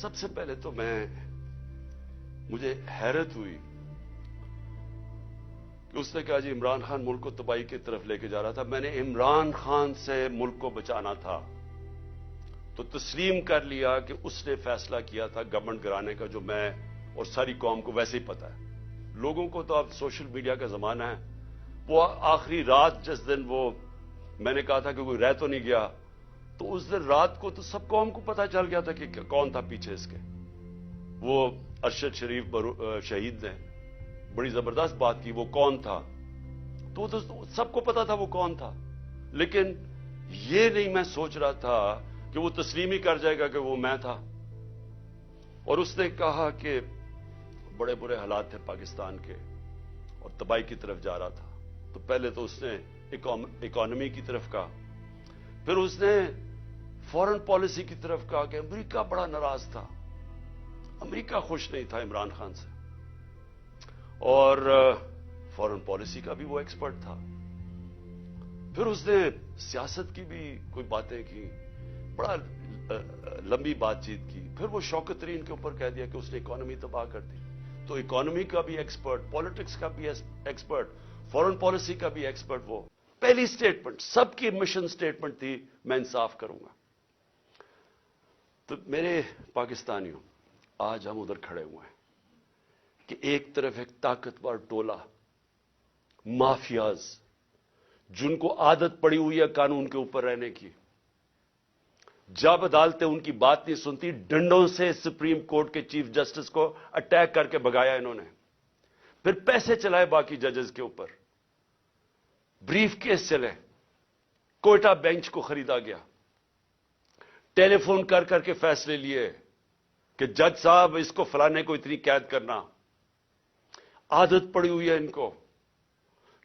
سب سے پہلے تو مجھے حیرت ہوئی کہ اس نے کہا جی عمران خان ملک کو تباہی کی طرف لے کے جا رہا تھا. میں نے عمران خان سے ملک کو بچانا تھا تو تسلیم کر لیا کہ اس نے فیصلہ کیا تھا گورنمنٹ گرانے کا، جو میں اور ساری قوم کو ویسے ہی پتا ہے. لوگوں کو تو اب سوشل میڈیا کا زمانہ ہے. وہ آخری رات جس دن میں نے کہا تھا کہ کوئی رہ تو نہیں گیا، تو اس دن رات کو تو سب قوم کو پتا چل گیا تھا کہ کون تھا پیچھے اس کے. وہ ارشد شریف شہید نے بڑی زبردست بات کی، وہ کون تھا تو سب کو پتا تھا وہ کون تھا. لیکن یہ نہیں میں سوچ رہا تھا کہ وہ تسلیم ہی کر جائے گا کہ وہ میں تھا. اور اس نے کہا کہ بڑے برے حالات تھے پاکستان کے اور تباہی کی طرف جا رہا تھا. تو پہلے تو اس نے اکانومی کی طرف کہا، پھر اس نے فورن پالیسی کی طرف کہا کہ امریکہ بڑا ناراض تھا، امریکہ خوش نہیں تھا عمران خان سے. اور فورن پالیسی کا بھی وہ ایکسپرٹ تھا. پھر اس نے سیاست کی بھی کوئی باتیں کی، بڑا لمبی بات چیت کی. پھر وہ شوکت ترین کے اوپر کہہ دیا کہ اس نے اکانومی تباہ کر دی. تو اکانومی کا بھی ایکسپرٹ، پالیٹکس کا بھی ایکسپرٹ، فورن پالیسی کا بھی ایکسپرٹ. وہ پہلی سٹیٹمنٹ سب کی مشن سٹیٹمنٹ تھی، میں انصاف کروں گا. تو میرے پاکستانیوں، آج ہم ادھر کھڑے ہوئے ہیں کہ ایک طرف ایک طاقتور ٹولہ مافیاز جن کو عادت پڑی ہوئی ہے قانون کے اوپر رہنے کی، جب عدالتیں ان کی بات نہیں سنتی ڈنڈوں سے سپریم کورٹ کے چیف جسٹس کو اٹیک کر کے بھگایا انہوں نے. پھر پیسے چلائے باقی ججز کے اوپر، بریف کیس چلے، کوئٹہ بینچ کو خریدا گیا، ٹیلی فون کر کر کے فیصلے لیے کہ جج صاحب اس کو فلانے کو اتنی قید کرنا. عادت پڑی ہوئی ہے ان کو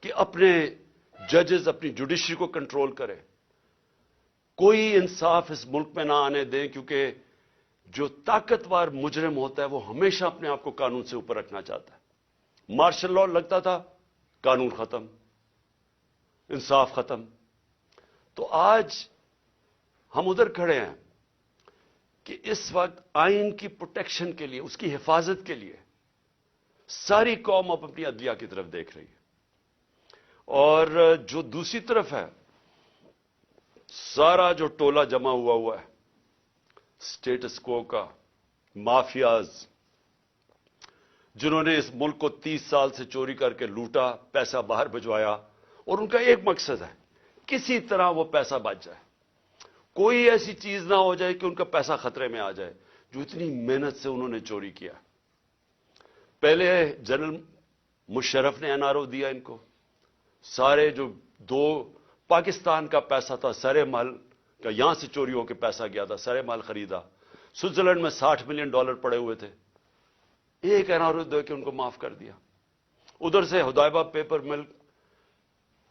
کہ اپنے ججز اپنی جوڈیشری کو کنٹرول کرے. کوئی انصاف اس ملک میں نہ آنے دیں، کیونکہ جو طاقتور مجرم ہوتا ہے وہ ہمیشہ اپنے آپ کو قانون سے اوپر رکھنا چاہتا ہے. مارشل لاء لگتا تھا، قانون ختم، انصاف ختم. تو آج ہم ادھر کھڑے ہیں کہ اس وقت آئین کی پروٹیکشن کے لیے، اس کی حفاظت کے لیے ساری قوم اب اپنی عدلیہ کی طرف دیکھ رہی ہے. اور جو دوسری طرف ہے، سارا جو ٹولہ جمع ہوا ہے سٹیٹس کو کا، مافیاز جنہوں نے اس ملک کو 30 سال سے چوری کر کے لوٹا، پیسہ باہر بھجوایا، اور ان کا ایک مقصد ہے کسی طرح وہ پیسہ بچ جائے، کوئی ایسی چیز نہ ہو جائے کہ ان کا پیسہ خطرے میں آ جائے جو اتنی محنت سے انہوں نے چوری کیا. پہلے جنرل مشرف نے NRO دیا ان کو، سارے جو پاکستان کا پیسہ تھا سارے مال کا یہاں سے چوری ہو کے پیسہ گیا تھا، سارے مال خریدا. سوئٹزرلینڈ میں $60 ملین پڑے ہوئے تھے، ایک NRO دے کے ان کو معاف کر دیا. ادھر سے ہدایبہ پیپر مل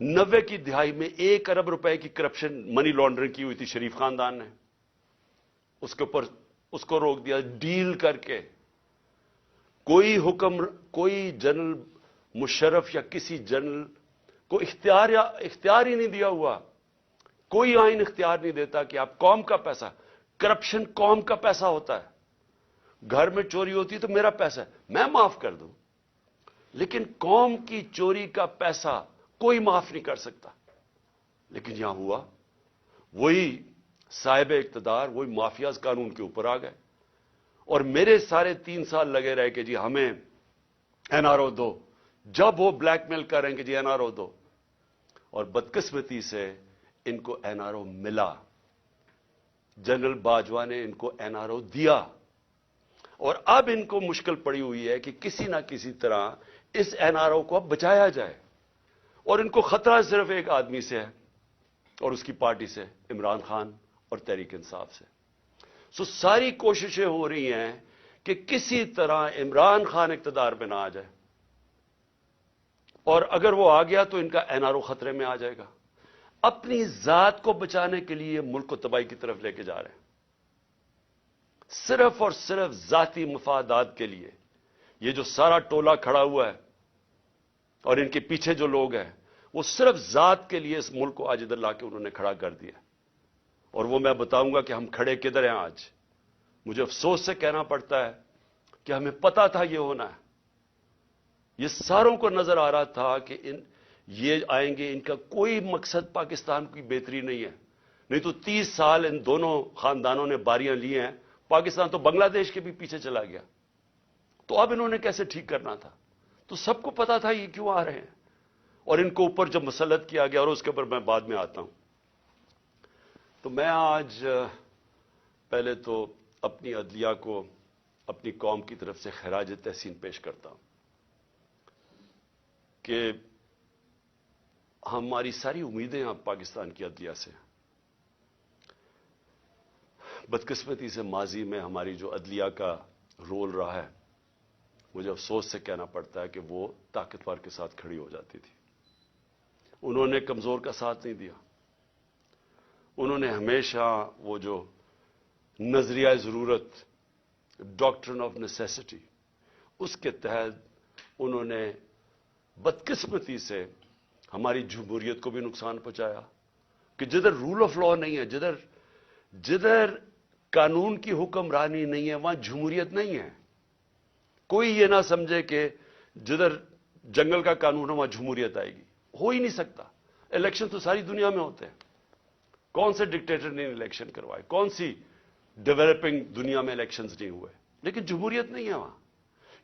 90 کی دہائی میں $1 ارب کی کرپشن منی لانڈرنگ کی ہوئی تھی شریف خاندان نے، اس کے اوپر اس کو روک دیا ڈیل کر کے. کوئی حکم، کوئی جنرل مشرف یا کسی جنرل کو اختیار ہی نہیں دیا ہوا. کوئی آئین اختیار نہیں دیتا کہ آپ قوم کا پیسہ، کرپشن قوم کا پیسہ ہوتا ہے. گھر میں چوری ہوتی ہے تو میرا پیسہ ہے، میں معاف کر دوں، لیکن قوم کی چوری کا پیسہ کوئی معاف نہیں کر سکتا. لیکن یہاں ہوا، وہی صاحب اقتدار، وہی مافیاز قانون کے اوپر آ گئے. اور میرے سارے 3 سال لگے رہے کہ جی ہمیں NRO دو. جب وہ بلیک میل کریں کہ جی NRO دو، اور بدقسمتی سے ان کو NRO ملا. جنرل باجوہ نے ان کو NRO دیا، اور اب ان کو مشکل پڑی ہوئی ہے کہ کسی نہ کسی طرح اس NRO کو اب بچایا جائے. اور ان کو خطرہ صرف ایک آدمی سے ہے اور اس کی پارٹی سے، عمران خان اور تحریک انصاف سے. ساری کوششیں ہو رہی ہیں کہ کسی طرح عمران خان اقتدار پہ نہ آ جائے، اور اگر وہ آ گیا تو ان کا NRO خطرے میں آ جائے گا. اپنی ذات کو بچانے کے لیے ملک کو تباہی کی طرف لے کے جا رہے ہیں، صرف اور صرف ذاتی مفادات کے لیے. یہ جو سارا ٹولہ کھڑا ہوا ہے اور ان کے پیچھے جو لوگ ہیں، وہ صرف ذات کے لیے اس ملک کو آج ادھر لا کے انہوں نے کھڑا کر دیا. اور وہ میں بتاؤں گا کہ ہم کھڑے کدھر ہیں آج. مجھے افسوس سے کہنا پڑتا ہے کہ ہمیں پتا تھا یہ ہونا ہے. یہ ساروں کو نظر آ رہا تھا کہ یہ آئیں گے, ان کا کوئی مقصد پاکستان کی بہتری نہیں ہے. نہیں تو 30 سال ان دونوں خاندانوں نے باریاں لی ہیں, پاکستان تو بنگلہ دیش کے بھی پیچھے چلا گیا. تو اب انہوں نے کیسے ٹھیک کرنا تھا؟ تو سب کو پتا تھا یہ کیوں آ رہے ہیں, اور ان کو اوپر جب مسلط کیا گیا, اور اس کے اوپر میں بعد میں آتا ہوں. تو میں آج پہلے تو اپنی عدلیہ کو اپنی قوم کی طرف سے خراج تحسین پیش کرتا ہوں کہ ہماری ساری امیدیں اب پاکستان کی عدلیہ سے. بدقسمتی سے ماضی میں ہماری جو عدلیہ کا رول رہا ہے, مجھے افسوس سے کہنا پڑتا ہے کہ وہ طاقتور کے ساتھ کھڑی ہو جاتی تھی. انہوں نے کمزور کا ساتھ نہیں دیا. انہوں نے ہمیشہ وہ جو نظریہ ضرورت, ڈاکٹرن آف نیسیسٹی, اس کے تحت انہوں نے بدقسمتی سے ہماری جمہوریت کو بھی نقصان پہنچایا. کہ جدھر رول آف لا نہیں ہے, جدھر قانون کی حکمرانی نہیں ہے, وہاں جمہوریت نہیں ہے. کوئی یہ نہ سمجھے کہ جدھر جنگل کا قانون ہے وہاں جمہوریت آئے گی. ہو ہی نہیں سکتا. الیکشن تو ساری دنیا میں ہوتے ہیں. کون سے ڈکٹیٹر نے الیکشن کروائے؟ کون سی ڈیولپنگ دنیا میں الیکشنز نہیں ہوئے؟ لیکن جمہوریت نہیں ہے وہاں.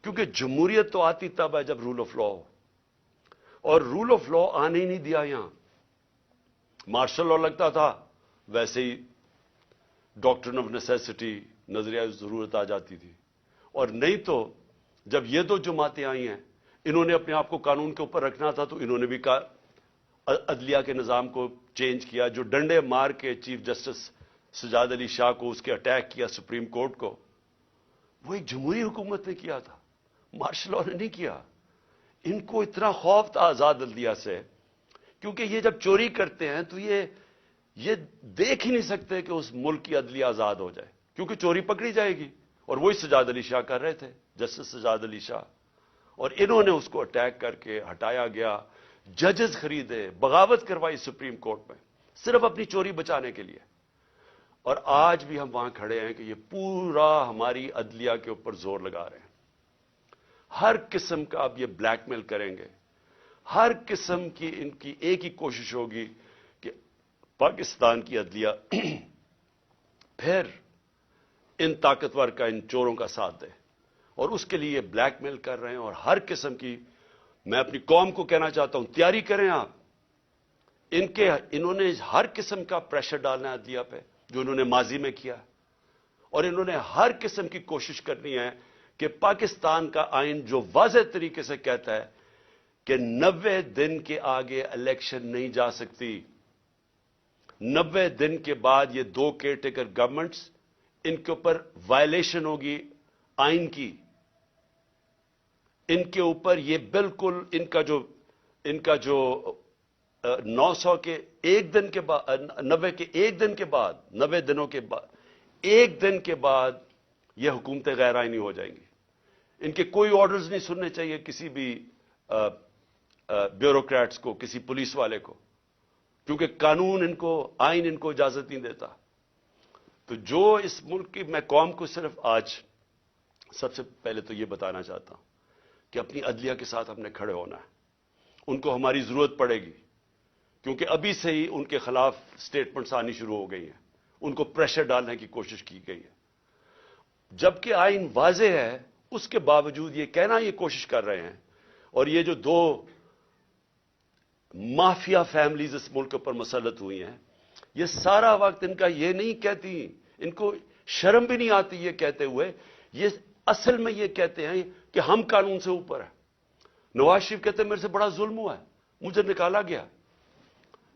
کیونکہ جمہوریت تو آتی تب ہے جب رول آف لا ہو, اور رول آف لا آنے ہی نہیں دیا یہاں. مارشل لا لگتا تھا, ویسے ہی ڈاکٹرن آف نیسیسٹی, نظریہ ضرورت آ جاتی تھی. اور نہیں تو جب یہ دو جماعتیں آئی ہیں, انہوں نے اپنے آپ کو قانون کے اوپر رکھنا تھا, تو انہوں نے بھی عدلیہ کے نظام کو چینج کیا. جو ڈنڈے مار کے چیف جسٹس سجاد علی شاہ کو اس کے اٹیک کیا سپریم کورٹ کو, وہ ایک جمہوری حکومت نے کیا تھا, مارشل لا نے نہیں کیا. ان کو اتنا خوف تھا آزاد عدلیہ سے, کیونکہ یہ جب چوری کرتے ہیں تو یہ دیکھ ہی نہیں سکتے کہ اس ملک کی عدلیہ آزاد ہو جائے, کیونکہ چوری پکڑی جائے گی. اور وہی سجاد علی شاہ کر رہے تھے, جسٹس سجاد علی شاہ. اور انہوں نے اس کو اٹیک کر کے ہٹایا گیا. ججز خریدے, بغاوت کروائی سپریم کورٹ میں, صرف اپنی چوری بچانے کے لیے. اور آج بھی ہم وہاں کھڑے ہیں کہ یہ پورا ہماری عدلیہ کے اوپر زور لگا رہے ہیں. ہر قسم کا اب یہ بلیک میل کریں گے. ہر قسم کی ان کی ایک ہی کوشش ہوگی کہ پاکستان کی عدلیہ پھر ان طاقتور کا, ان چوروں کا ساتھ دے. اور اس کے لیے یہ بلیک میل کر رہے ہیں. اور ہر قسم کی, میں اپنی قوم کو کہنا چاہتا ہوں, تیاری کریں آپ. انہوں نے ہر قسم کا پریشر ڈالنا ہے عدلیہ پہ, جو انہوں نے ماضی میں کیا. اور انہوں نے ہر قسم کی کوشش کرنی ہے کہ پاکستان کا آئین جو واضح طریقے سے کہتا ہے کہ 90 دن کے آگے الیکشن نہیں جا سکتی. 90 دن کے بعد یہ دو کیئر ٹیکر گورنمنٹس, ان کے اوپر وائلیشن ہوگی آئین کی. ان کے اوپر یہ بالکل ان کا جو 900 کے ایک دن کے بعد, 90 کے ایک دن کے بعد, 90 دنوں کے بعد, ایک دن کے بعد یہ حکومتیں غیر آئینی ہو جائیں گی. ان کے کوئی آرڈرز نہیں سننے چاہیے کسی بھی بیوروکریٹس کو, کسی پولیس والے کو, کیونکہ قانون ان کو, آئین ان کو اجازت نہیں دیتا. تو جو اس ملک کی, میں قوم کو صرف آج سب سے پہلے تو یہ بتانا چاہتا ہوں کہ اپنی عدلیہ کے ساتھ ہم نے کھڑے ہونا ہے. ان کو ہماری ضرورت پڑے گی, کیونکہ ابھی سے ہی ان کے خلاف سٹیٹمنٹس آنی شروع ہو گئی ہیں. ان کو پریشر ڈالنے کی کوشش کی گئی ہے. جبکہ آئین واضح ہے, اس کے باوجود یہ کہنا یہ کوشش کر رہے ہیں. اور یہ جو دو مافیا فیملیز اس ملک پر مسلط ہوئی ہیں, یہ سارا وقت ان کا یہ نہیں کہتی, ان کو شرم بھی نہیں آتی یہ کہتے ہوئے. یہ اصل میں یہ کہتے ہیں کہ ہم قانون سے اوپر ہیں. نواز شریف کہتے ہیں میرے سے بڑا ظلم ہوا ہے, مجھے نکالا گیا.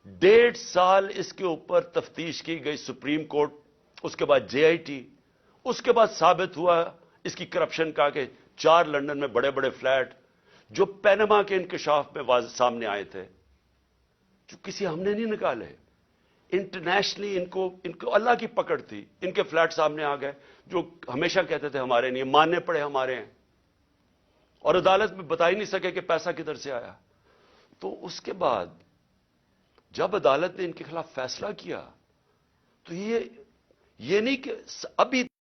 1.5 سال اس کے اوپر تفتیش کی گئی سپریم کورٹ, اس کے بعد جے آئی ٹی, اس کے بعد ثابت ہوا اس کی کرپشن کا کہ 4 لندن میں بڑے بڑے فلیٹ جو پینما کے انکشاف میں سامنے آئے تھے, جو کسی ہم نے نہیں نکالے. انٹرنیشنلی ان کو اللہ کی پکڑ تھی, ان کے فلیٹ سامنے آ گئے جو ہمیشہ کہتے تھے ہمارے نہیں, ماننے پڑے ہمارے ہیں. اور عدالت میں بتا ہی نہیں سکے کہ پیسہ کدھر سے آیا. تو اس کے بعد جب عدالت نے ان کے خلاف فیصلہ کیا تو یہ نہیں کہ ابھی